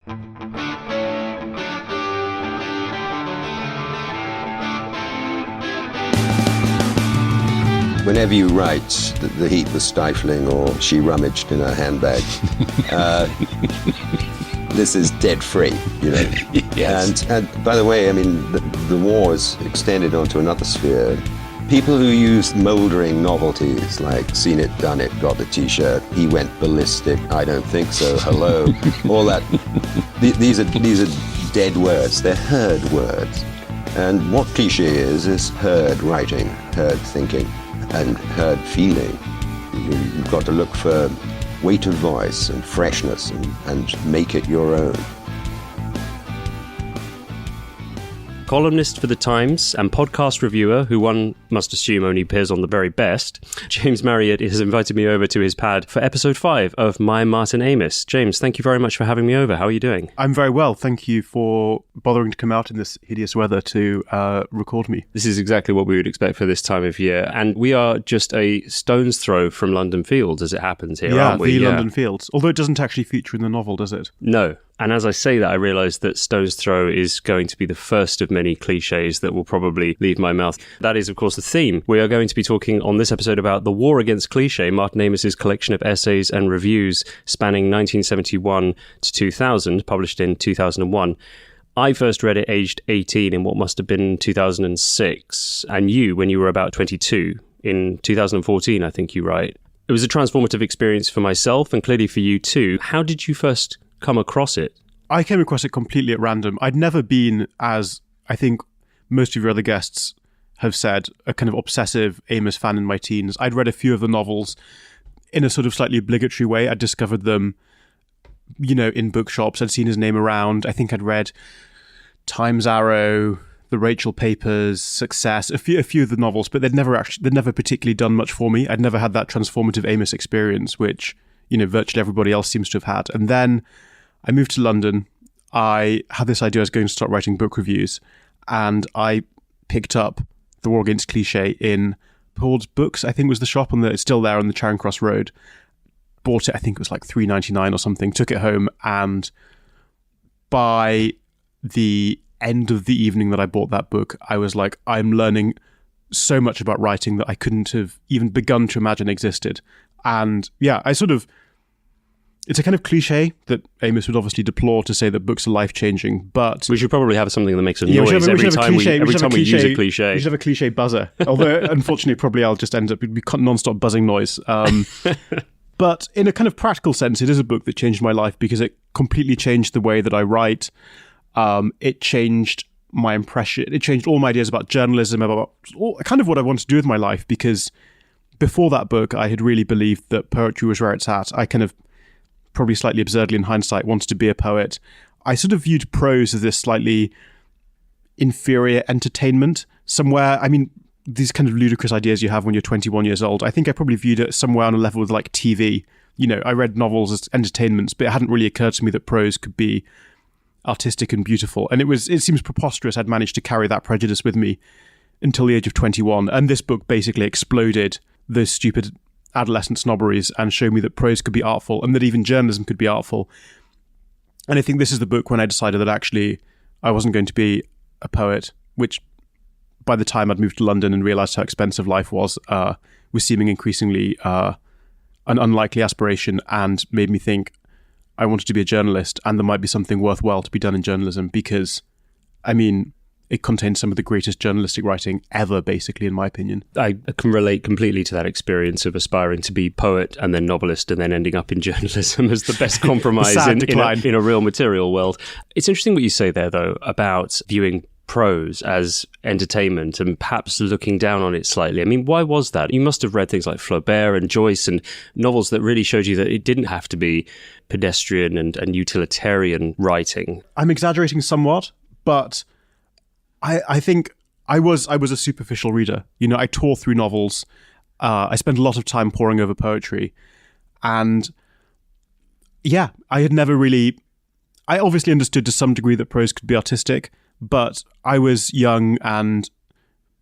Whenever you write that the heat was stifling or she rummaged in her handbag, this is dead free, you know. Yes. And by the way, I mean, the war has extended onto another sphere. People who use mouldering novelties like seen it, done it, got the t-shirt, he went ballistic, I don't think so, hello, all that. These are dead words, they're heard words. And what Cliche is heard writing, heard thinking, and heard feeling. You've got to look for weight of voice and freshness and make it your own. Columnist for the Times and podcast reviewer, who one must assume only appears on the very best, James Marriott has invited me over to his pad for episode 5 of My Martin Amos. James, thank you very much for having me over. How are you doing? I'm very well. Thank you for bothering to come out in this hideous weather to record me. This is exactly what we would expect for this time of year. And we are just a stone's throw from London Fields, as it happens here, aren't we? The London Fields. Although it doesn't actually feature in the novel, does it? No. And as I say that, I realise that stone's throw is going to be the first of many cliches that will probably leave my mouth. That is, of course, the theme. We are going to be talking on this episode about the War Against Cliché, Martin Amos's collection of essays and reviews spanning 1971 to 2000, published in 2001. I first read it aged 18 in what must have been 2006, and you when you were about 22, in 2014, I think you write. It was a transformative experience for myself and clearly for you too. How did you first come across it? I came across it completely at random. I'd never been, as I think most of your other guests have said, a kind of obsessive Amos fan in my teens. I'd read a few of the novels in a sort of slightly obligatory way. I'd discovered them, you know, in bookshops. I'd seen his name around. I think I'd read Time's Arrow, the Rachel Papers, Success, a few of the novels, but they'd never particularly done much for me. I'd never had that transformative Amos experience, which, you know, virtually everybody else seems to have had. And then I moved to London. I had this idea I was going to start writing book reviews, and I picked up The War Against Cliché in Paul's Books, I think was the shop, it's still there on the Charing Cross Road. Bought it, I think it was like $3.99 or something, took it home, and by the end of the evening that I bought that book, I was like, I'm learning so much about writing that I couldn't have even begun to imagine existed. And yeah, it's a kind of cliche that Amos would obviously deplore, to say that books are life-changing, but we should probably have something that makes a noise every time we use a cliche. We should have a cliche buzzer. Although, unfortunately, probably I'll just end up with non-stop buzzing noise. But in a kind of practical sense, it is a book that changed my life because it completely changed the way that I write. It changed my impression. It changed all my ideas about journalism, about kind of what I wanted to do with my life, because before that book, I had really believed that poetry was where it's at. I kind of, probably slightly absurdly in hindsight, wanted to be a poet. I sort of viewed prose as this slightly inferior entertainment somewhere. I mean, these kind of ludicrous ideas you have when you're 21 years old, I think I probably viewed it somewhere on a level with like TV. You know, I read novels as entertainments, but it hadn't really occurred to me that prose could be artistic and beautiful. And it seems preposterous I'd managed to carry that prejudice with me until the age of 21. And this book basically exploded those stupid adolescent snobberies and showed me that prose could be artful and that even journalism could be artful. And I think this is the book when I decided that actually I wasn't going to be a poet, which by the time I'd moved to London and realised how expensive life was seeming increasingly an unlikely aspiration, and made me think I wanted to be a journalist and there might be something worthwhile to be done in journalism because, I mean, it contains some of the greatest journalistic writing ever, basically, in my opinion. I can relate completely to that experience of aspiring to be poet and then novelist and then ending up in journalism as the best compromise in a real material world. It's interesting what you say there, though, about viewing prose as entertainment and perhaps looking down on it slightly. I mean, why was that? You must have read things like Flaubert and Joyce and novels that really showed you that it didn't have to be pedestrian and utilitarian writing. I'm exaggerating somewhat, but I think I was a superficial reader. You know, I tore through novels. I spent a lot of time poring over poetry. And yeah, I obviously understood to some degree that prose could be artistic, but I was young and,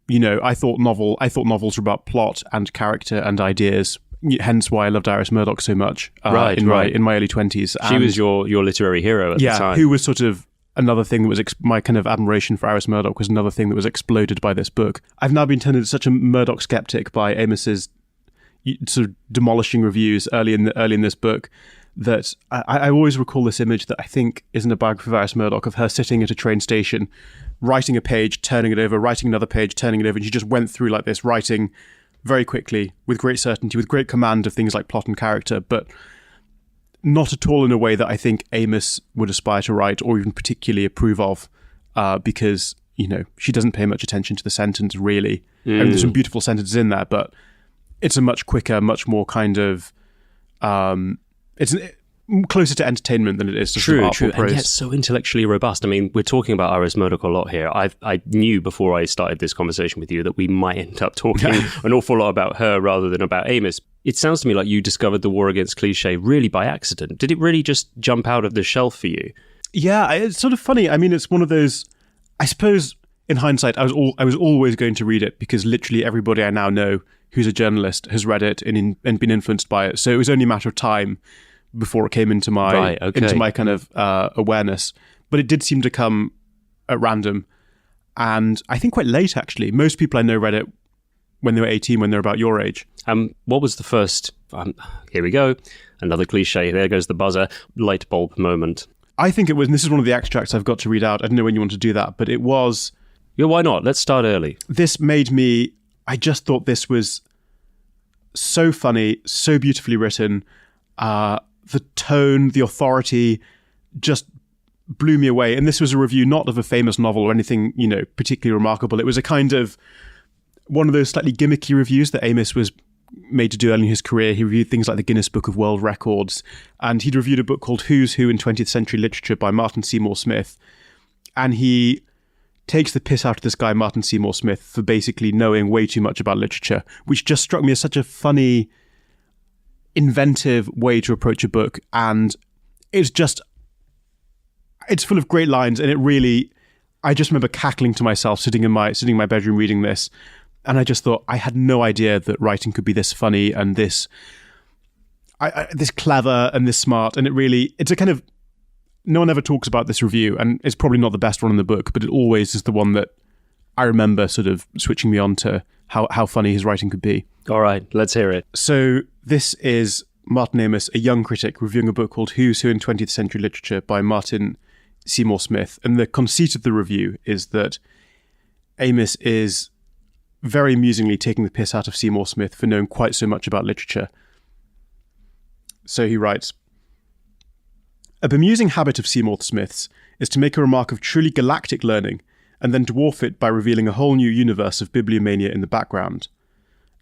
you know, I thought novels were about plot and character and ideas. hence why I loved Iris Murdoch so much Right. in my early 20s. She was your literary hero at the time. Who was sort of another thing that was my kind of admiration for Iris Murdoch was another thing that was exploded by this book. I've now been turned into such a Murdoch skeptic by Amos's sort of demolishing reviews early in this book that I always recall this image that I think is in a biography of Iris Murdoch of her sitting at a train station, writing a page, turning it over, writing another page, turning it over, and she just went through like this, writing very quickly, with great certainty, with great command of things like plot and character, but not at all in a way that I think Amos would aspire to write or even particularly approve of, because, she doesn't pay much attention to the sentence, really. I mean, there's some beautiful sentences in there, but it's a much quicker, much more kind of... it's closer to entertainment than it is to True, artful prose. and yet so intellectually robust. I mean, we're talking about Iris Murdoch a lot here. I knew before I started this conversation with you that we might end up talking an awful lot about her rather than about Amos. It sounds to me like you discovered The War Against Cliché really by accident. Did it really just jump out of the shelf for you? Yeah, it's sort of funny. I mean, it's one of those... I suppose, in hindsight, I was always going to read it because literally everybody I now know who's a journalist has read it and been influenced by it. So it was only a matter of time before it came into my kind of awareness. But it did seem to come at random. And I think quite late, actually. Most people I know read it when they were 18, when they were about your age. What was the first, here we go, another cliche, there goes the buzzer, light bulb moment? I think it was, and this is one of the extracts I've got to read out. I don't know when you want to do that, but it was... Yeah, why not? Let's start early. This made me... I just thought this was so funny, so beautifully written. The tone, the authority just blew me away. And this was a review not of a famous novel or anything, particularly remarkable. It was a kind of one of those slightly gimmicky reviews that Amos was made to do early in his career. He reviewed things like the Guinness Book of World Records, and he'd reviewed a book called Who's Who in 20th Century Literature by Martin Seymour Smith. And he takes the piss out of this guy, Martin Seymour Smith, for basically knowing way too much about literature, which just struck me as such a funny, inventive way to approach a book. And it's full of great lines, and it really, I just remember cackling to myself sitting in my bedroom reading this. And I just thought, I had no idea that writing could be this funny and this clever and this smart. And it's a kind of, no one ever talks about this review, and it's probably not the best one in the book, but it always is the one that I remember sort of switching me on to how funny his writing could be. All right, let's hear it. So this is Martin Amos, a young critic, reviewing a book called Who's Who in 20th Century Literature by Martin Seymour Smith. And the conceit of the review is that Amos is very amusingly taking the piss out of Seymour Smith for knowing quite so much about literature. So he writes, "A bemusing habit of Seymour Smith's is to make a remark of truly galactic learning and then dwarf it by revealing a whole new universe of bibliomania in the background.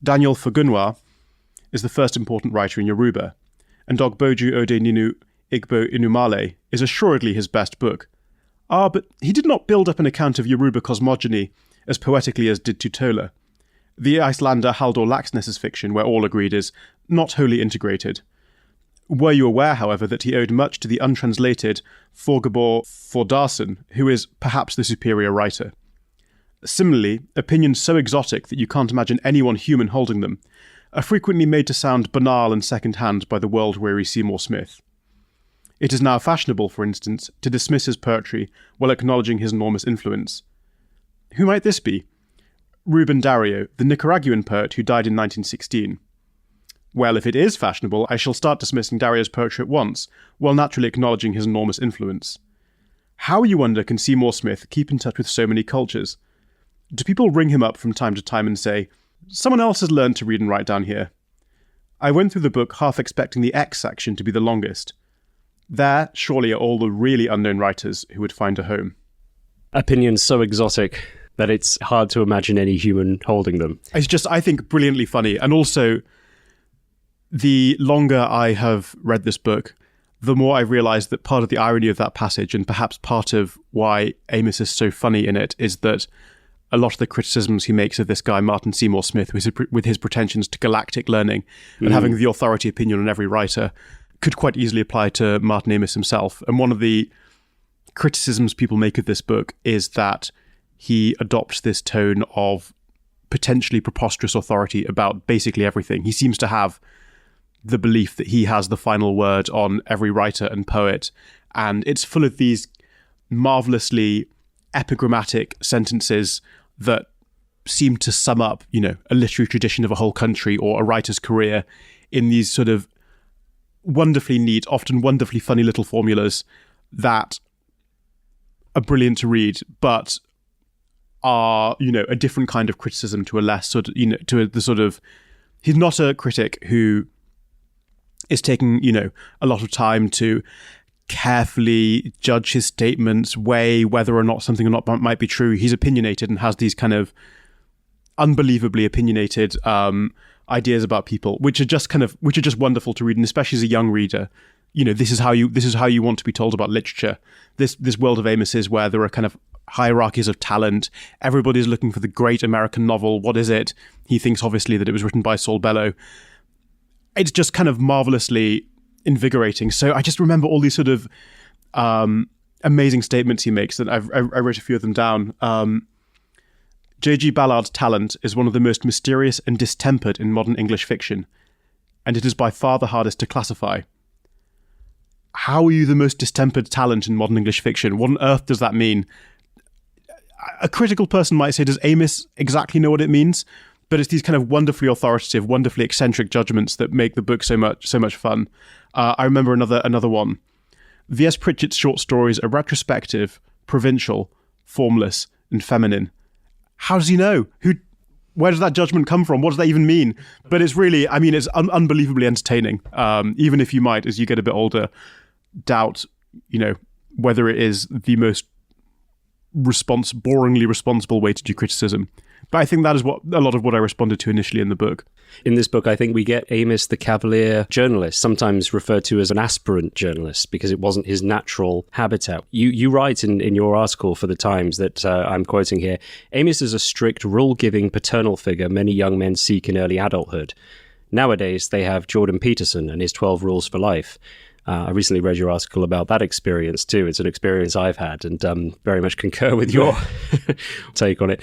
Daniel Fagunwa is the first important writer in Yoruba, and Ogboju Ode Ninu Igbo Inumale is assuredly his best book. But he did not build up an account of Yoruba cosmogony as poetically as did Tutola. The Icelander Haldor Laxness's fiction, where all agreed, is not wholly integrated. Were you aware, however, that he owed much to the untranslated Thorgebor Thordarson, who is perhaps the superior writer? Similarly, opinions so exotic that you can't imagine anyone human holding them are frequently made to sound banal and second-hand by the world-weary Seymour Smith. It is now fashionable, for instance, to dismiss his poetry while acknowledging his enormous influence. Who might this be? Ruben Dario, the Nicaraguan poet who died in 1916. Well, if it is fashionable, I shall start dismissing Dario's poetry at once, while naturally acknowledging his enormous influence. How, you wonder, can Seymour Smith keep in touch with so many cultures? Do people ring him up from time to time and say, 'Someone else has learned to read and write down here'? I went through the book half expecting the X section to be the longest. There, surely, are all the really unknown writers who would find a home." Opinions so exotic that it's hard to imagine any human holding them. It's just, I think, brilliantly funny. And also, the longer I have read this book, the more I realise that part of the irony of that passage, and perhaps part of why Amos is so funny in it, is that a lot of the criticisms he makes of this guy, Martin Seymour Smith, with his pretensions to galactic learning and having the authority opinion on every writer, could quite easily apply to Martin Amos himself. And one of the criticisms people make of this book is that he adopts this tone of potentially preposterous authority about basically everything. He seems to have the belief that he has the final word on every writer and poet. And it's full of these marvelously epigrammatic sentences that seem to sum up, a literary tradition of a whole country or a writer's career in these sort of wonderfully neat, often wonderfully funny little formulas that are brilliant to read, but are, a different kind of criticism to a less sort of, he's not a critic who is taking, a lot of time to carefully judge his statements, weigh whether or not something or not might be true. He's opinionated and has these kind of unbelievably opinionated ideas about people, which are just wonderful to read, and especially as a young reader, this is how you want to be told about literature. This world of Amos's, where there are kind of hierarchies of talent. Everybody's looking for the great American novel. What is it? He thinks obviously that it was written by Saul Bellow. It's just kind of marvelously invigorating. So I just remember all these sort of amazing statements he makes, that I wrote a few of them down. J.G. Ballard's talent is one of the most mysterious and distempered in modern English fiction, and it is by far the hardest to classify. How are you the most distempered talent in modern English fiction? What on earth does that mean? A critical person might say, does Amos exactly know what it means? But it's these kind of wonderfully authoritative, wonderfully eccentric judgments that make the book so much fun. I remember another one. V.S. Pritchett's short stories are retrospective, provincial, formless, and feminine. How does he know? Where does that judgment come from? What does that even mean? But it's really, it's unbelievably entertaining. Even if you might, as you get a bit older, doubt, whether it is the most boringly responsible way to do criticism. But I think that is a lot of what I responded to initially in the book. In this book, I think we get Amos the cavalier journalist, sometimes referred to as an aspirant journalist, because it wasn't his natural habitat. You write in your article for The Times that I'm quoting here, Amos is a strict, rule-giving paternal figure many young men seek in early adulthood. Nowadays, they have Jordan Peterson and his 12 Rules for Life. I recently read your article about that experience too. It's an experience I've had, and very much concur with your take on it.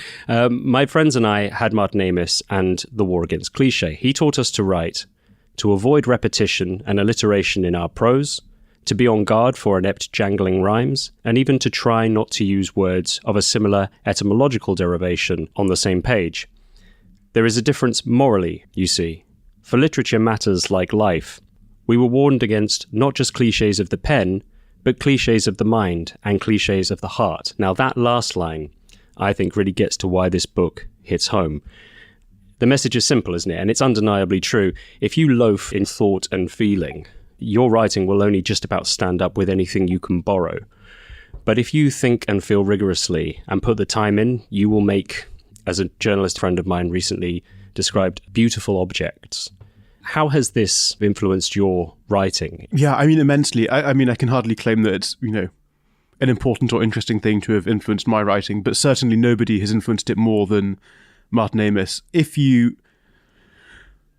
My friends and I had Martin Amos and The War Against Cliché. He taught us to write, to avoid repetition and alliteration in our prose, to be on guard for inept jangling rhymes, and even to try not to use words of a similar etymological derivation on the same page. There is a difference morally, you see. For literature matters like life. We were warned against not just cliches of the pen, but cliches of the mind and cliches of the heart. Now that last line, I think, really gets to why this book hits home. The message is simple, isn't it? And it's undeniably true. If you loaf in thought and feeling, your writing will only just about stand up with anything you can borrow. But if you think and feel rigorously and put the time in, you will make, as a journalist friend of mine recently described, beautiful objects. How has this influenced your writing? Yeah, immensely. I can hardly claim that it's, an important or interesting thing to have influenced my writing, but certainly nobody has influenced it more than Martin Amos. If you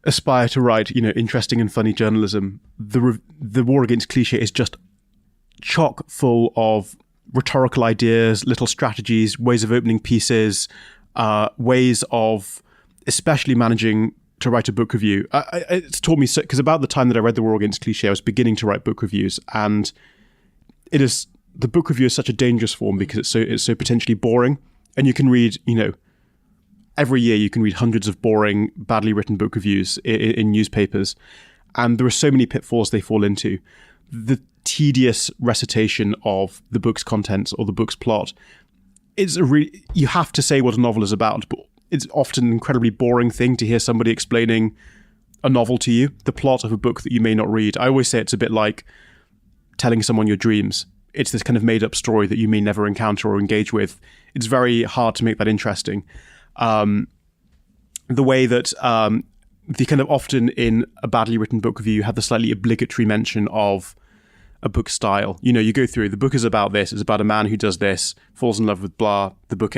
aspire to write, interesting and funny journalism, the War Against Cliché is just chock full of rhetorical ideas, little strategies, ways of opening pieces, ways of especially managing to write a book review. It's taught me so, because about the time that I read The War Against Cliché, I was beginning to write book reviews, and the book review is such a dangerous form because it's so potentially boring, and you can read, every year you can read hundreds of boring, badly written book reviews in newspapers, and there are so many pitfalls they fall into. The tedious recitation of the book's contents or the book's plot you have to say what a novel is about, but it's often an incredibly boring thing to hear somebody explaining a novel to you, the plot of a book that you may not read. I always say it's a bit like telling someone your dreams. It's this kind of made-up story that you may never encounter or engage with. It's very hard to make that interesting. The way that the kind of often in a badly written book review, you have the slightly obligatory mention of a book style. You go through, the book is about this, it's about a man who does this, falls in love with blah, the book,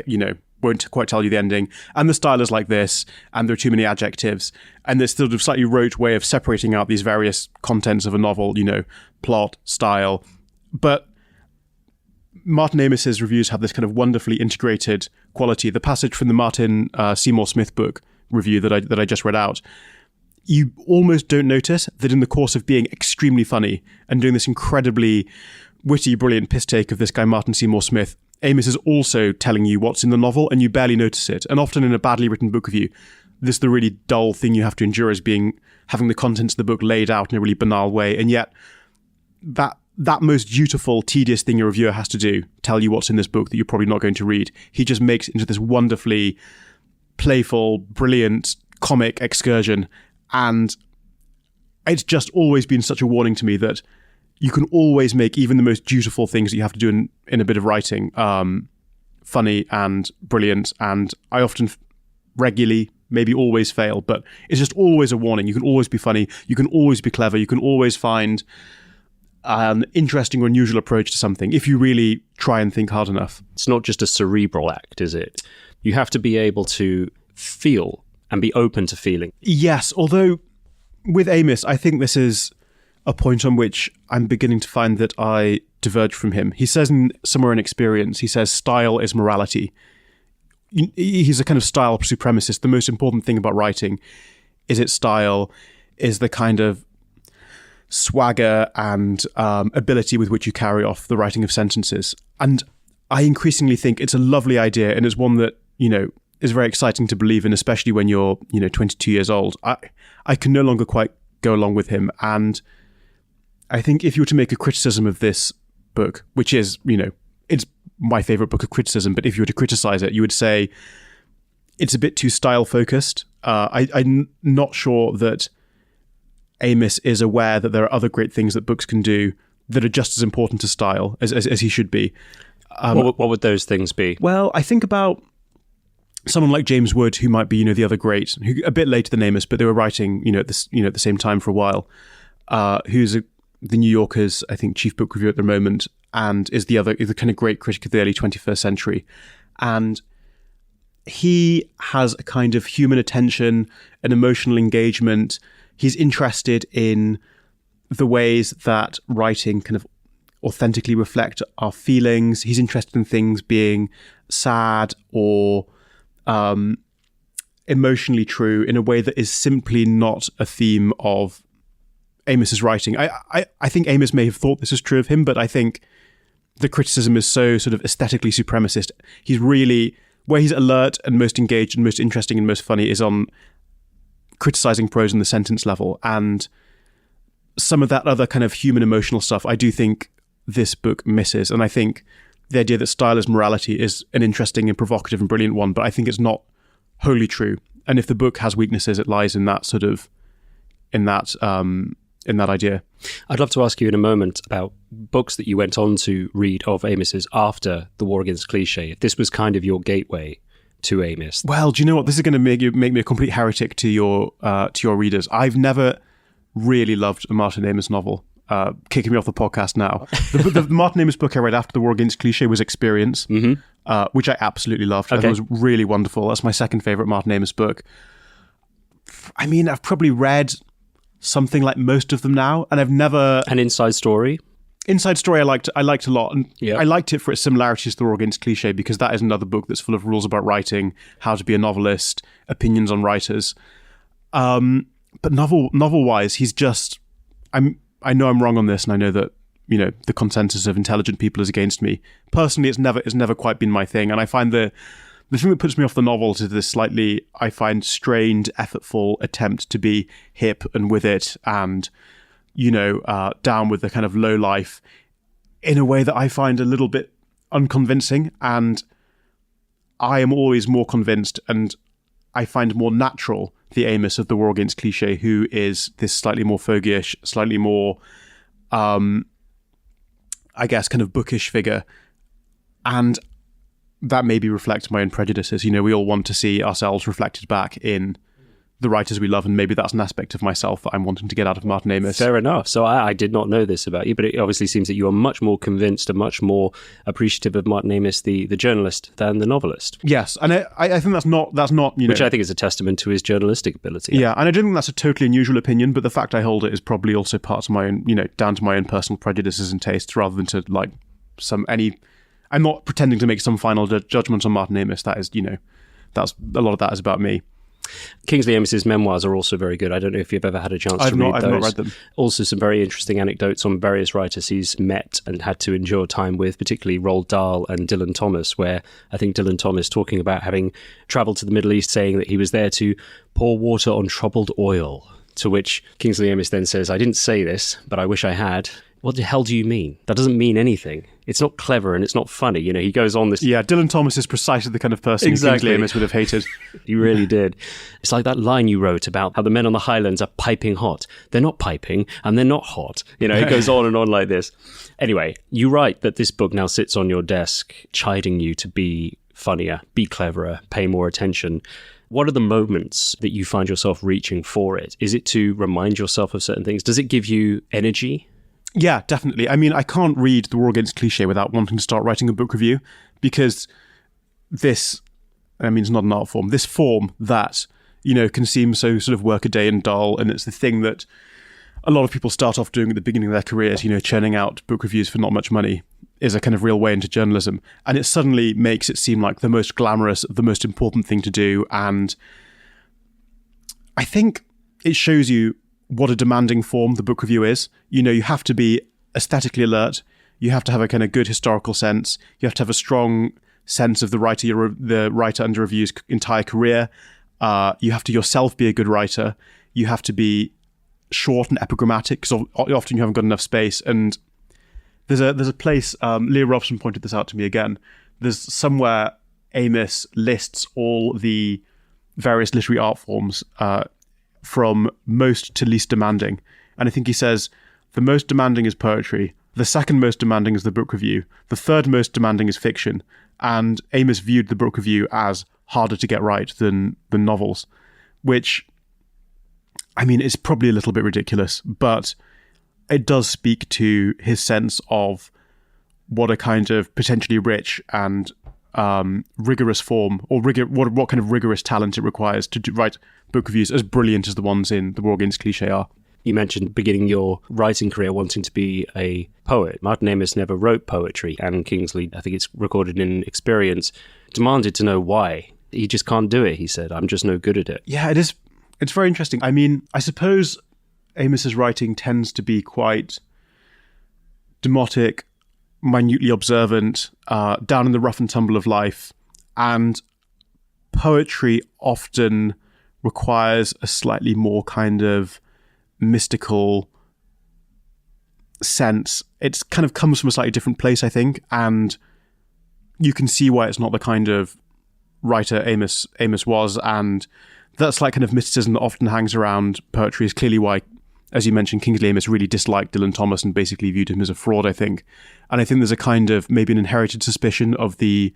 won't quite tell you the ending, and the style is like this, and there are too many adjectives, and there's sort of slightly rote way of separating out these various contents of a novel, plot, style. But Martin Amos's reviews have this kind of wonderfully integrated quality. The passage from the Martin Seymour Smith book review that I just read out, you almost don't notice that in the course of being extremely funny and doing this incredibly witty, brilliant piss take of this guy Martin Seymour Smith, Amos is also telling you what's in the novel and you barely notice it. And often in a badly written book review, this is the really dull thing you have to endure, is having the contents of the book laid out in a really banal way. And yet that most dutiful, tedious thing a reviewer has to do, tell you what's in this book that you're probably not going to read, he just makes it into this wonderfully playful, brilliant comic excursion. And it's just always been such a warning to me that you can always make even the most dutiful things that you have to do in a bit of writing funny and brilliant. And I often regularly, maybe always fail, but it's just always a warning. You can always be funny. You can always be clever. You can always find an interesting or unusual approach to something if you really try and think hard enough. It's not just a cerebral act, is it? You have to be able to feel and be open to feeling. Yes, although with Amos, I think this is a point on which I'm beginning to find that I diverge from him. He says somewhere in Experience, he says style is morality. He's a kind of style supremacist. The most important thing about writing is its style, is the kind of swagger and ability with which you carry off the writing of sentences. And I increasingly think it's a lovely idea, and it's one that, is very exciting to believe in, especially when you're, 22 years old. I can no longer quite go along with him. And I think if you were to make a criticism of this book, which is, it's my favorite book of criticism, but if you were to criticize it, you would say it's a bit too style focused. I'm not sure that Amos is aware that there are other great things that books can do that are just as important to style as he should be. What would those things be? Well, I think about someone like James Wood, who might be, the other great, who a bit later than Amos, but they were writing, at the same time for a while, who's the New Yorker's, I think, chief book reviewer at the moment, and is the kind of great critic of the early 21st century. And he has a kind of human attention, an emotional engagement. He's interested in the ways that writing kind of authentically reflect our feelings. He's interested in things being sad or emotionally true in a way that is simply not a theme of Amos's writing. I think Amos may have thought this was true of him, but I think the criticism is so sort of aesthetically supremacist. He's really, where he's alert and most engaged and most interesting and most funny is on criticizing prose in the sentence level. And some of that other kind of human emotional stuff, I do think this book misses. And I think the idea that style is morality is an interesting and provocative and brilliant one, but I think it's not wholly true. And if the book has weaknesses, it lies in that sort of, in that idea. I'd love to ask you in a moment about books that you went on to read of Amos's after The War Against Cliché. If this was kind of your gateway to Amos. Well, do you know what? This is going to make me a complete heretic to your readers. I've never really loved a Martin Amos novel. Kicking me off the podcast now. The Martin Amos book I read after The War Against Cliché was Experience, which I absolutely loved. Okay. I thought it was really wonderful. That's my second favorite Martin Amos book. I mean, I've probably read something like most of them now, and I've never... An Inside Story? Inside Story I liked a lot, and yeah. I liked it for its similarities to The War Against Cliché, because that is another book that's full of rules about writing, how to be a novelist, opinions on writers. But novel-wise, he's just... I know I'm wrong on this, and I know that, the consensus of intelligent people is against me. Personally, it's never quite been my thing, and I find the thing that puts me off the novels is this slightly, I find, strained, effortful attempt to be hip and with it, and down with the kind of low life in a way that I find a little bit unconvincing. And I am always more convinced, and I find more natural the Amos of The War Against Cliché, who is this slightly more fogyish, slightly more, I guess, kind of bookish figure. And that maybe reflects my own prejudices. We all want to see ourselves reflected back in the writers we love, and maybe that's an aspect of myself that I'm wanting to get out of Martin Amos. Fair enough. So I did not know this about you, but it obviously seems that you are much more convinced and much more appreciative of Martin Amos, the journalist, than the novelist. Yes, and I think that's not which I think is a testament to his journalistic ability. Yeah, and I don't think that's a totally unusual opinion, but the fact I hold it is probably also part of my own, down to my own personal prejudices and tastes, rather than to I'm not pretending to make some final judgment on Martin Amos. That is, that's a lot of that is about me. Kingsley Amos's memoirs are also very good. I don't know if you've ever had a chance to read those. I've not read them. Also some very interesting anecdotes on various writers he's met and had to endure time with, particularly Roald Dahl and Dylan Thomas, where I think Dylan Thomas talking about having travelled to the Middle East, saying that he was there to pour water on troubled oil, to which Kingsley Amos then says, I didn't say this, but I wish I had. What the hell do you mean? That doesn't mean anything. It's not clever and it's not funny. You know, he goes on this... Yeah, Dylan Thomas is precisely the kind of person Exactly. Kingsley Amos would have hated. He really did. It's like that line you wrote about how the men on the Highlands are piping hot. They're not piping and they're not hot. You know, it goes on and on like this. Anyway, you write that this book now sits on your desk, chiding you to be funnier, be cleverer, pay more attention. What are the moments that you find yourself reaching for it? Is it to remind yourself of certain things? Does it give you energy? Yeah, definitely. I mean, I can't read The War Against Cliché without wanting to start writing a book review, because this, I mean, it's not an art form, this form that, you know, can seem so sort of workaday and dull, and it's the thing that a lot of people start off doing at the beginning of their careers, you know, churning out book reviews for not much money, is a kind of real way into journalism. And it suddenly makes it seem like the most glamorous, the most important thing to do. And I think it shows you what a demanding form the book review is. You know, you have to be aesthetically alert. You have to have a kind of good historical sense. You have to have a strong sense of the writer under review's entire career. You have to yourself be a good writer. You have to be short and epigrammatic, because often you haven't got enough space. And there's a place, Leah Robson pointed this out to me again. There's somewhere Amos lists all the various literary art forms from most to least demanding. And I think he says the most demanding is poetry, the second most demanding is the book review, the third most demanding is fiction. And Amos viewed the book review as harder to get right than novels, which, I mean, it's probably a little bit ridiculous, but it does speak to his sense of what a kind of potentially rich and rigorous form, or what kind of rigorous talent it requires to write book reviews as brilliant as the ones in The War Against Cliché are. You mentioned beginning your writing career wanting to be a poet. Martin Amos never wrote poetry, and Kingsley, I think it's recorded in Experience, demanded to know why. He just can't do it, he said. I'm just no good at it. Yeah, it is. It's very interesting. I mean, I suppose Amos's writing tends to be quite demotic, minutely observant, down in the rough and tumble of life, and poetry often requires a slightly more kind of mystical sense. It's kind of comes from a slightly different place, I think, and you can see why it's not the kind of writer Amos was, and that slight kind of mysticism that often hangs around poetry is clearly why, as you mentioned, Kingsley Amos really disliked Dylan Thomas and basically viewed him as a fraud, I think. And I think there's a kind of maybe an inherited suspicion of the,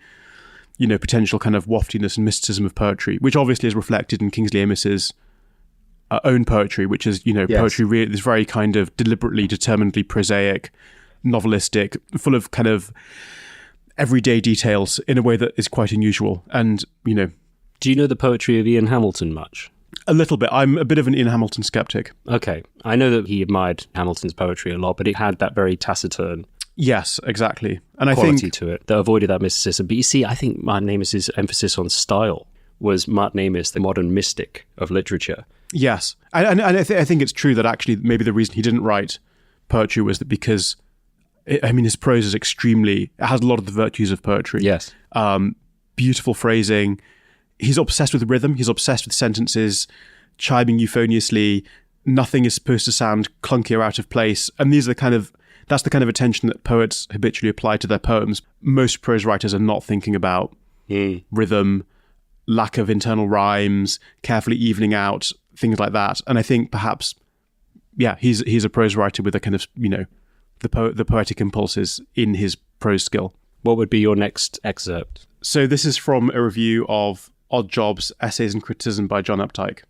you know, potential kind of waftiness and mysticism of poetry, which obviously is reflected in Kingsley Amos's own poetry, which is, you know, Yes. poetry really is very kind of deliberately, determinedly prosaic, novelistic, full of kind of everyday details in a way that is quite unusual. And, you know... Do you know the poetry of Ian Hamilton much? A little bit. I'm a bit of an Ian Hamilton skeptic. Okay. I know that he admired Hamilton's poetry a lot, but it had that very taciturn Yes, exactly. And quality I think to it that avoided that mysticism. But you see, I think Martin Amos's emphasis on style was Martin Amos, the modern mystic of literature. yes, and I think it's true that actually maybe the reason he didn't write poetry was that because, I mean, his prose is it has a lot of the virtues of poetry. Yes. Beautiful phrasing. He's obsessed with rhythm. He's obsessed with sentences chiming euphoniously. Nothing is supposed to sound clunky or out of place. And that's the kind of attention that poets habitually apply to their poems. Most prose writers are not thinking about rhythm, lack of internal rhymes, carefully evening out, things like that. And I think perhaps, yeah, he's a prose writer with a kind of, you know, the poetic impulses in his prose skill. What would be your next excerpt? So this is from a review of Odd Jobs, Essays and Criticism by John Updike.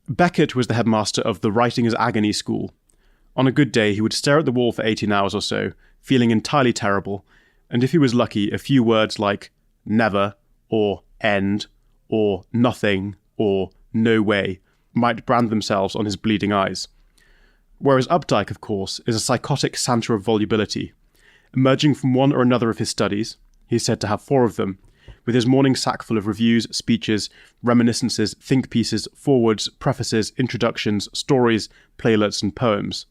Beckett was the headmaster of the Writing as Agony School. On a good day, he would stare at the wall for 18 hours or so, feeling entirely terrible, and if he was lucky, a few words like never, or end, or nothing, or no way might brand themselves on his bleeding eyes. Whereas Updike, of course, is a psychotic Santa of volubility. Emerging from one or another of his studies, he is said to have 4 of them, with his morning sack full of reviews, speeches, reminiscences, think pieces, forewords, prefaces, introductions, stories, playlets, and poems.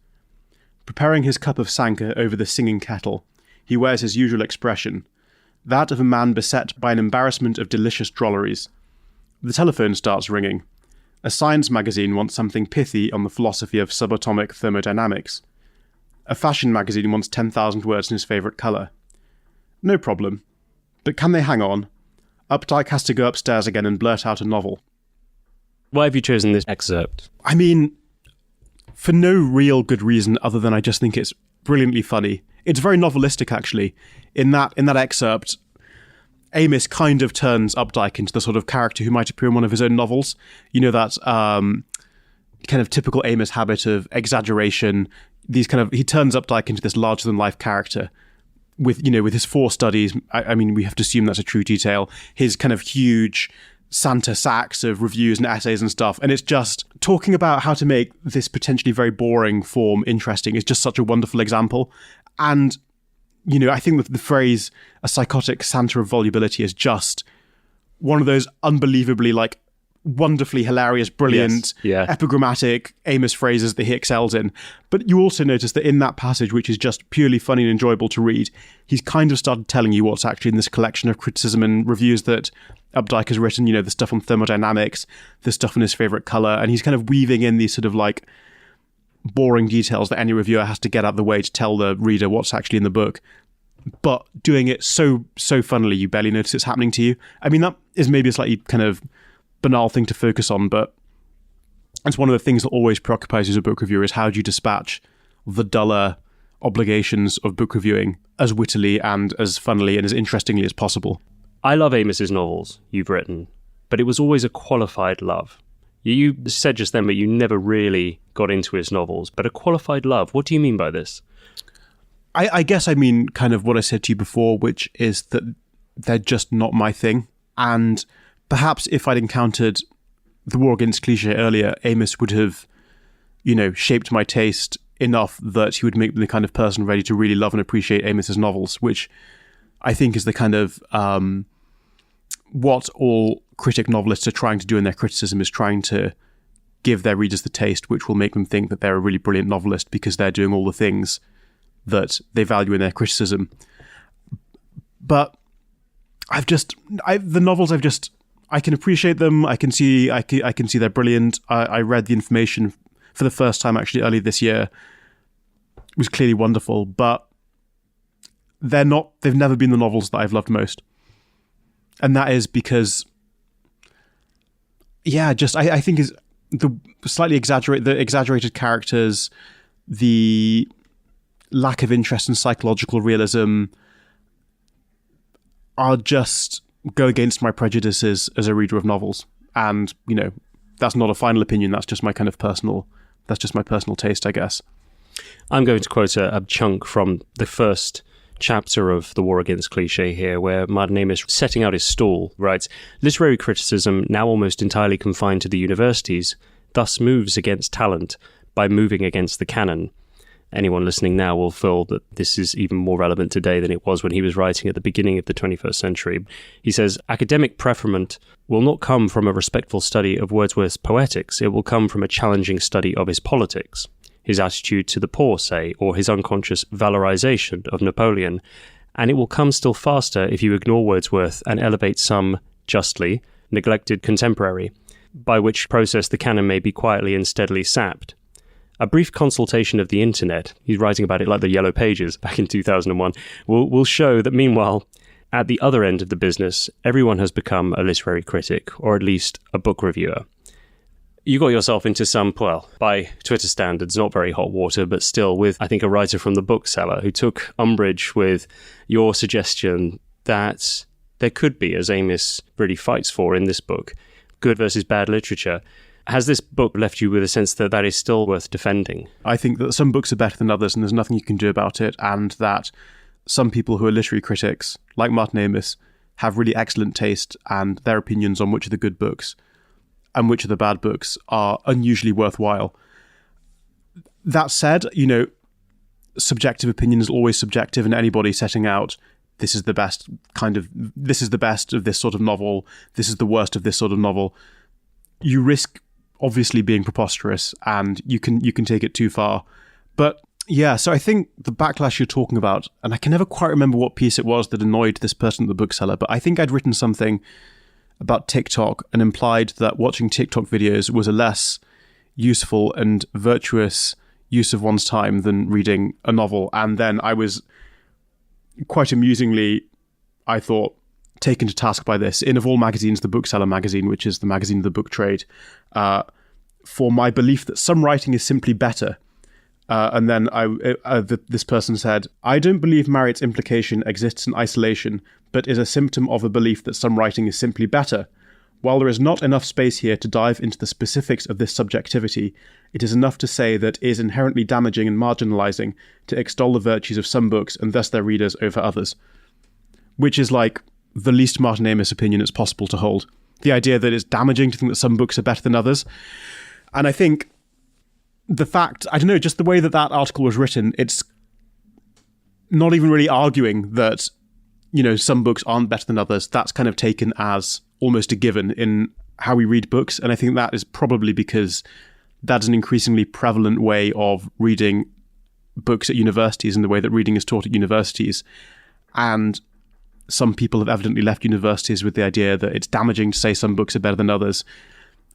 Preparing his cup of Sanka over the singing kettle, he wears his usual expression, that of a man beset by an embarrassment of delicious drolleries. The telephone starts ringing. A science magazine wants something pithy on the philosophy of subatomic thermodynamics. A fashion magazine wants 10,000 words in his favourite colour. No problem. But can they hang on? Updike has to go upstairs again and blurt out a novel. Why have you chosen this excerpt? I mean, for no real good reason other than I just think it's brilliantly funny. It's very novelistic, actually. In that excerpt, Amos kind of turns Updike into the sort of character who might appear in one of his own novels. You know, that kind of typical Amos habit of exaggeration. He turns Updike into this larger-than-life character with his 4 studies. I mean, we have to assume that's a true detail. His kind of huge Santa sacks of reviews and essays and stuff. And it's just talking about how to make this potentially very boring form interesting is just such a wonderful example. And, I think that the phrase, a psychotic Santa of volubility, is just one of those unbelievably, wonderfully hilarious, brilliant, epigrammatic Amos phrases that he excels in. But you also notice that in that passage, which is just purely funny and enjoyable to read, he's kind of started telling you what's actually in this collection of criticism and reviews that Updike has written, the stuff on thermodynamics, the stuff in his favourite colour, and he's kind of weaving in these sort of boring details that any reviewer has to get out of the way to tell the reader what's actually in the book, but doing it so funnily you barely notice it's happening to you. I mean, that is maybe a slightly kind of banal thing to focus on, but it's one of the things that always preoccupies you as a book reviewer, is how do you dispatch the duller obligations of book reviewing as wittily and as funnily and as interestingly as possible. I love Amos's novels you've written, but it was always a qualified love. You said just then, but you never really got into his novels. But a qualified love, what do you mean by this? I guess I mean kind of what I said to you before, which is that they're just not my thing. And perhaps if I'd encountered The War Against Cliché earlier, Amos would have, shaped my taste enough that he would make me the kind of person ready to really love and appreciate Amos's novels, which I think is the kind of what all critic novelists are trying to do in their criticism, is trying to give their readers the taste which will make them think that they're a really brilliant novelist because they're doing all the things that they value in their criticism. But I can appreciate them. I can see they're brilliant. I read The Information for the first time actually early this year. It was clearly wonderful, but they've never been the novels that I've loved most. And that is because, I think is the exaggerated characters, the lack of interest in psychological realism are just go against my prejudices as a reader of novels. And, that's not a final opinion. That's just my kind of personal taste, I guess. I'm going to quote a chunk from the first chapter of The War Against Cliché here, where Martin Amos, setting out his stall, writes, "Literary criticism, now almost entirely confined to the universities, thus moves against talent by moving against the canon." Anyone listening now will feel that this is even more relevant today than it was when he was writing at the beginning of the 21st century. He says, "Academic preferment will not come from a respectful study of Wordsworth's poetics, it will come from a challenging study of his politics. His attitude to the poor, say, or his unconscious valorization of Napoleon, and it will come still faster if you ignore Wordsworth and elevate some, justly, neglected contemporary, by which process the canon may be quietly and steadily sapped. A brief consultation of the internet," he's writing about it like the Yellow Pages back in 2001, will show that meanwhile, at the other end of the business, everyone has become a literary critic, or at least a book reviewer. You got yourself into some, well, by Twitter standards, not very hot water, but still with, I think, a writer from the bookseller who took umbrage with your suggestion that there could be, as Amos really fights for in this book, good versus bad literature. Has this book left you with a sense that that is still worth defending? I think that some books are better than others and there's nothing you can do about it, and that some people who are literary critics, like Martin Amos, have really excellent taste, and their opinions on which are the good books and which are the bad books are unusually worthwhile. That said, subjective opinion is always subjective, and anybody setting out this is the best of this sort of novel, this is the worst of this sort of novel, you risk obviously being preposterous, and you can take it too far. But yeah, so I think the backlash you're talking about, and I can never quite remember what piece it was that annoyed this person at the bookseller, but I think I'd written something about TikTok and implied that watching TikTok videos was a less useful and virtuous use of one's time than reading a novel. And then I was quite amusingly, I thought, taken to task by this in, of all magazines, the Bookseller magazine, which is the magazine of the book trade, for my belief that some writing is simply better. And then this person said, I don't believe Marriott's implication exists in isolation, but is a symptom of a belief that some writing is simply better. While there is not enough space here to dive into the specifics of this subjectivity, it is enough to say that it is inherently damaging and marginalizing to extol the virtues of some books and thus their readers over others. Which is like the least Martin Amos opinion it's possible to hold. The idea that it's damaging to think that some books are better than others. And I think the fact, I don't know, just the way that article was written, it's not even really arguing that, some books aren't better than others. That's kind of taken as almost a given in how we read books. And I think that is probably because that's an increasingly prevalent way of reading books at universities and the way that reading is taught at universities. And some people have evidently left universities with the idea that it's damaging to say some books are better than others,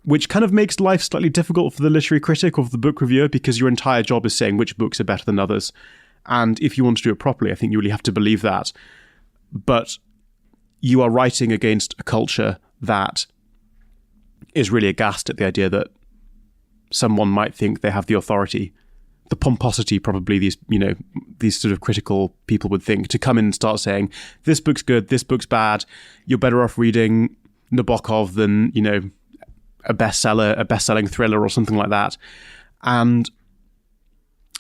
which kind of makes life slightly difficult for the literary critic or for the book reviewer, because your entire job is saying which books are better than others. And if you want to do it properly, I think you really have to believe that. But you are writing against a culture that is really aghast at the idea that someone might think they have the authority, the pomposity probably these sort of critical people would think, to come in and start saying, this book's good, this book's bad, you're better off reading Nabokov than, a best-selling thriller or something like that. And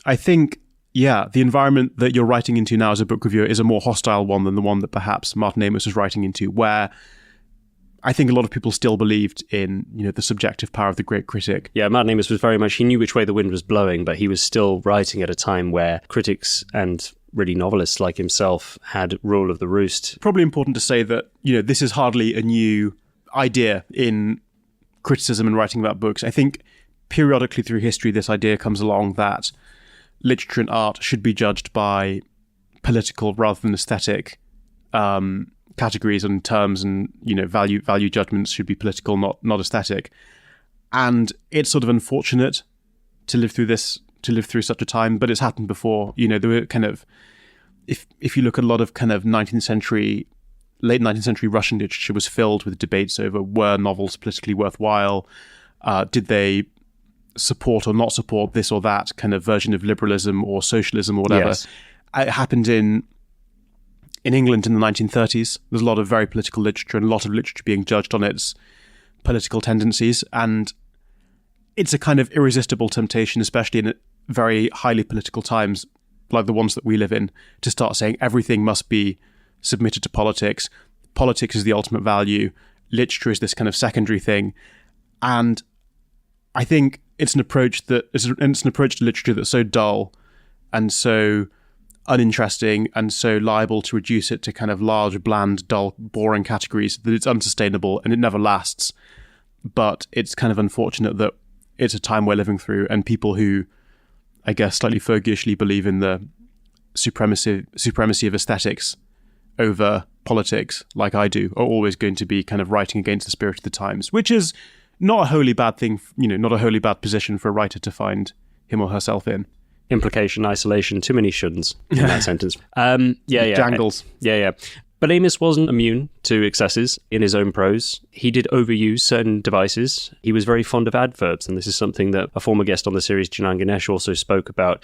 I think, the environment that you're writing into now as a book reviewer is a more hostile one than the one that perhaps Martin Amos was writing into, where I think a lot of people still believed in, the subjective power of the great critic. Yeah, Martin Amos was very much, he knew which way the wind was blowing, but he was still writing at a time where critics and really novelists like himself had rule of the roost. Probably important to say that, this is hardly a new idea in criticism and writing about books. I think periodically through history, this idea comes along that literature and art should be judged by political rather than aesthetic categories and terms, and value judgments should be political, not aesthetic. And it's sort of unfortunate to live through such a time, but it's happened before. There were kind of, if you look at a lot of kind of late 19th century Russian literature was filled with debates over, were novels politically worthwhile? Did they support or not support this or that kind of version of liberalism or socialism or whatever? Yes. It happened in England in the 1930s. There's a lot of very political literature and a lot of literature being judged on its political tendencies. And it's a kind of irresistible temptation, especially in very highly political times like the ones that we live in, to start saying everything must be submitted to politics. Politics is the ultimate value. Literature is this kind of secondary thing. And I think it's an approach to literature that's so dull and so uninteresting and so liable to reduce it to kind of large, bland, dull, boring categories that it's unsustainable and it never lasts. But it's kind of unfortunate that it's a time we're living through, and people who, I guess, slightly fogishly believe in the supremacy of aesthetics over politics, like I do, are always going to be kind of writing against the spirit of the times, which is not a wholly bad thing, not a wholly bad position for a writer to find him or herself in. Implication, isolation, too many shoulds in that sentence. Jangles. Yeah. But Amos wasn't immune to excesses in his own prose. He did overuse certain devices. He was very fond of adverbs, and this is something that a former guest on the series, Janan Ganesh, also spoke about.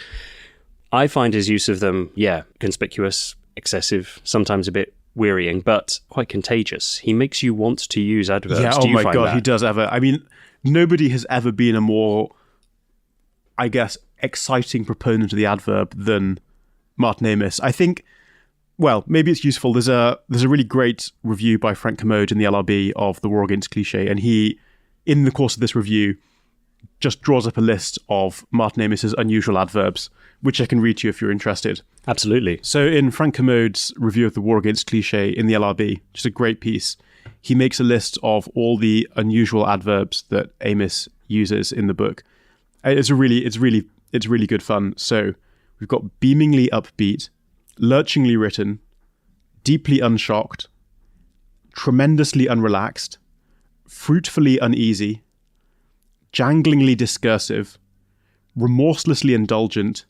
I find his use of them, conspicuous, excessive, sometimes a bit wearying, but quite contagious. He makes you want to use adverbs. Yeah, Do you find that? He does ever. I mean, nobody has ever been a more, I guess, exciting proponent of the adverb than Martin Amos. I think, well, maybe it's useful. There's a really great review by Frank Commode in the LRB of The War Against Cliché, and he, in the course of this review, just draws up a list of Martin Amos's unusual adverbs, which I can read to you if you're interested. Absolutely. So in Frank Commode's review of the War Against Cliché in the LRB, which is a great piece, he makes a list of all the unusual adverbs that Amos uses in the book. It's really good fun. So we've got beamingly upbeat, lurchingly written, deeply unshocked, tremendously unrelaxed, fruitfully uneasy, janglingly discursive, remorselessly indulgent,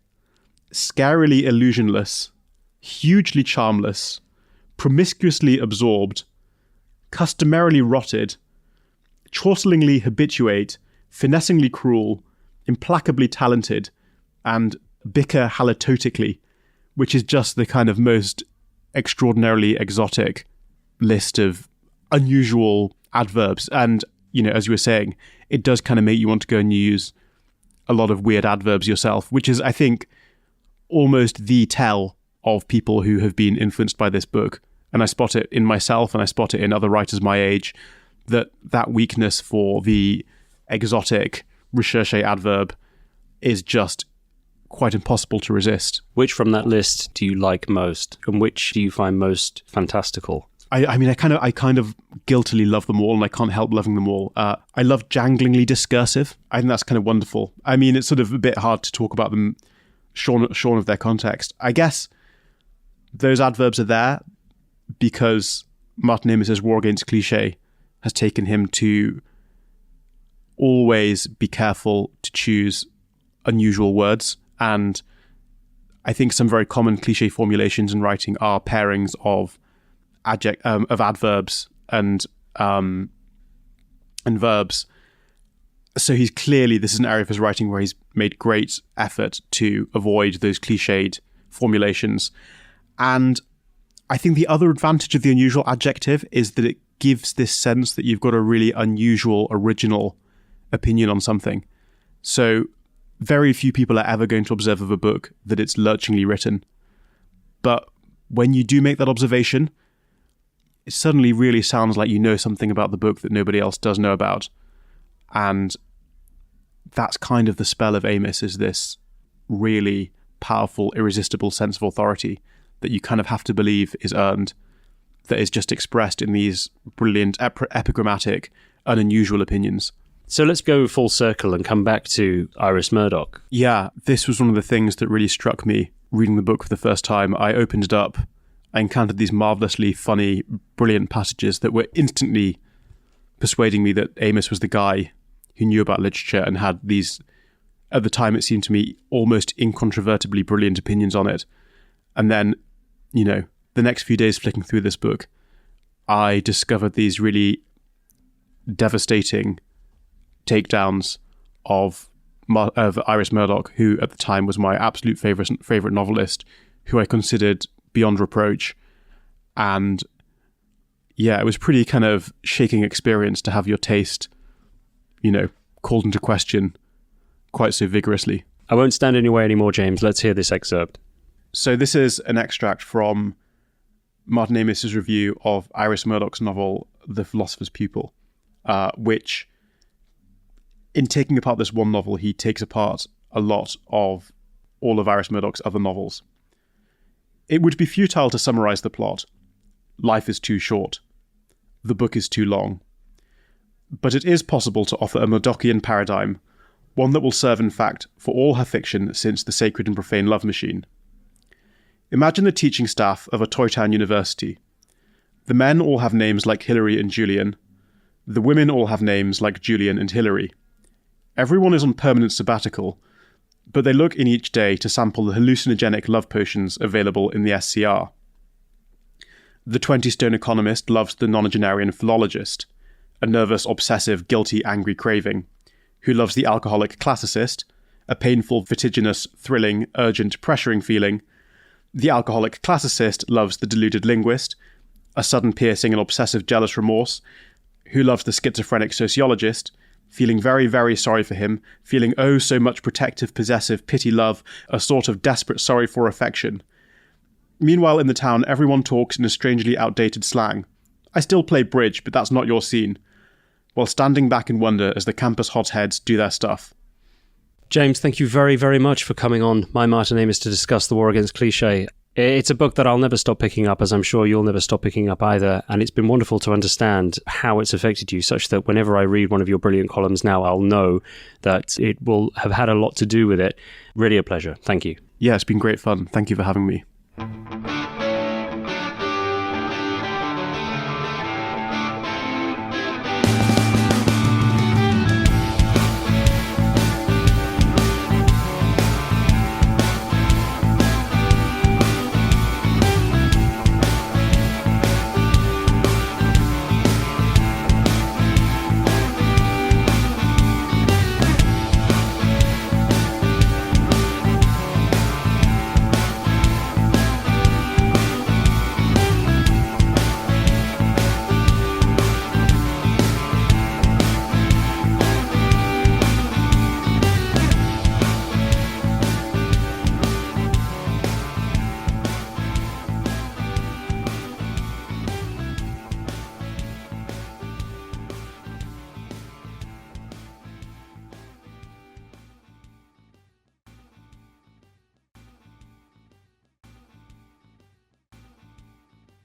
scarily illusionless, hugely charmless, promiscuously absorbed, customarily rotted, chortlingly habituate, finessingly cruel, implacably talented, and bicker halitotically, which is just the kind of most extraordinarily exotic list of unusual adverbs. And, you know, as you were saying, it does kind of make you want to go and use a lot of weird adverbs yourself, which is, I think, almost the tell of people who have been influenced by this book. And I spot it in myself and I spot it in other writers my age, that weakness for the exotic recherche adverb is just quite impossible to resist. Which from that list do you like most, and which do you find most fantastical? I mean, I kind of guiltily love them all, and I can't help loving them all. I love janglingly discursive. I think that's kind of wonderful. I mean, it's sort of a bit hard to talk about them shorn of their context. I guess those adverbs are there because Martin Amos's War Against Cliché has taken him to always be careful to choose unusual words. And I think some very common cliche formulations in writing are pairings of adverbs and verbs. So he's clearly, this is an area of his writing where he's made great effort to avoid those cliched formulations. And I think the other advantage of the unusual adjective is that it gives this sense that you've got a really unusual, original opinion on something. So very few people are ever going to observe of a book that it's lurchingly written. But when you do make that observation, it suddenly really sounds like you know something about the book that nobody else does know about. And that's kind of the spell of Amos, is this really powerful, irresistible sense of authority that you kind of have to believe is earned, that is just expressed in these brilliant, epigrammatic, unusual opinions. So let's go full circle and come back to Iris Murdoch. Yeah, this was one of the things that really struck me reading the book for the first time. I opened it up, I encountered these marvellously funny, brilliant passages that were instantly persuading me that Amos was the guy who knew about literature and had these, at the time it seemed to me, almost incontrovertibly brilliant opinions on it. And then, you know, the next few days flicking through this book, I discovered these really devastating takedowns of Iris Murdoch, who at the time was my absolute favorite novelist, who I considered beyond reproach. And yeah, it was pretty kind of shaking experience to have your taste, you know, called into question quite so vigorously. I won't stand in your way anymore, James. Let's hear this excerpt. So this is an extract from Martin Amos's review of Iris Murdoch's novel, The Philosopher's Pupil, which, in taking apart this one novel, he takes apart a lot of all of Iris Murdoch's other novels. It would be futile to summarize the plot. Life is too short. The book is too long. But it is possible to offer a Murdochian paradigm, one that will serve in fact for all her fiction since The Sacred and Profane Love Machine. Imagine the teaching staff of a Toy Town university. The men all have names like Hilary and Julian. The women all have names like Julian and Hilary. Everyone is on permanent sabbatical, but they look in each day to sample the hallucinogenic love potions available in the SCR. The 20-stone economist loves the nonagenarian philologist, a nervous, obsessive, guilty, angry craving, who loves the alcoholic classicist, a painful, vertiginous, thrilling, urgent, pressuring feeling. The alcoholic classicist loves the deluded linguist, a sudden piercing and obsessive jealous remorse, who loves the schizophrenic sociologist, feeling very, very sorry for him, feeling oh so much protective, possessive, pity love, a sort of desperate sorry for affection. Meanwhile, in the town, everyone talks in a strangely outdated slang. I still play bridge, but that's not your scene. while standing back in wonder as the campus hotheads do their stuff. James, thank you very, very much for coming on My Martin Amos to discuss The War Against Cliché. It's a book that I'll never stop picking up, as I'm sure you'll never stop picking up either. And it's been wonderful to understand how it's affected you, such that whenever I read one of your brilliant columns now, I'll know that it will have had a lot to do with it. Really a pleasure. Thank you. Yeah, it's been great fun. Thank you for having me.